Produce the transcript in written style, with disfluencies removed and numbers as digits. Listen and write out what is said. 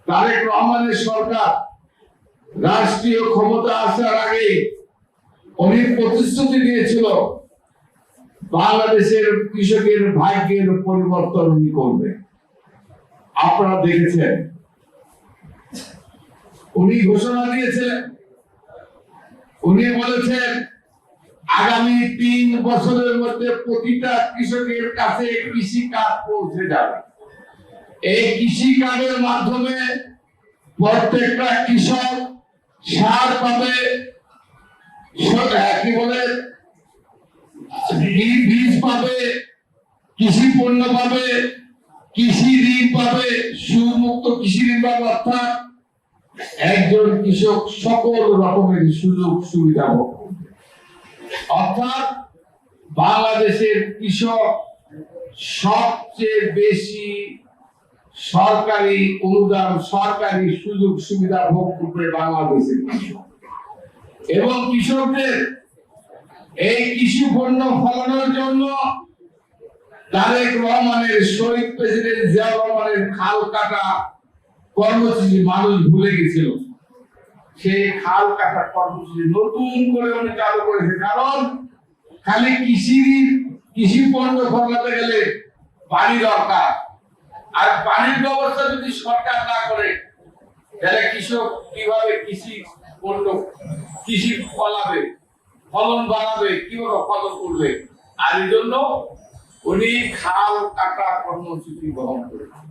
তারেক রহমানের সরকার রাষ্ট্রীয় ক্ষমতা আসার আগে উনি প্রতিশ্রুতি দিয়েছিল বাংলাদেশের কৃষকের ভাগ্যের পরিবর্তন উনি করবে। আপনারা দেখেছেন উনি ঘোষণা দিয়েছিলেন, উনি বলেছেন আগামী 3 বছরের মধ্যে প্রতিটা কৃষকের কাছে কৃষি কার্ড পৌঁছে যাবে। এই কৃষি কার্ডের মাধ্যমে প্রত্যেকটা কৃষক সার পাবে, কি বলে বীজ পাবে, কৃষি পণ্য পাবে, কৃষি ঋণ পাবে, সুমুক্ত কৃষি ঋণ পাবে। অর্থাৎ একজন কৃষক সকল রকমের সুযোগ সুবিধা ভোগ করবে। অর্থাৎ বাংলাদেশের কৃষক সবচেয়ে বেশি সরকারি অনুদান, সরকারি সুযোগ সুবিধা ভোগ করবে বাংলাদেশের কৃষক। এবং কৃষকদের এই কৃষি পণ্য ফলানোর জন্য তারেক রহমানের, শহীদ প্রেসিডেন্ট জিয়াউর রহমানের খাল কাটা কর্মসূচি মানুষ ভুলে গেছিল। সেই খাল কাটা কর্মসূচি নতুন করে উনি চালু করেছে। কারণ খালি কৃষি পণ্য ফলাতে গেলে পানি দরকার, আর পানির ব্যবস্থা যদি সরকার না করে তাহলে কৃষক কিভাবে কৃষি পণ্য কৃষি ফলাবে, ফলন বাড়াবে, কিভাবে ফলন করবে? আর এই জন্য উনি খাল কাটা কর্মসূচি গ্রহণ করেছেন।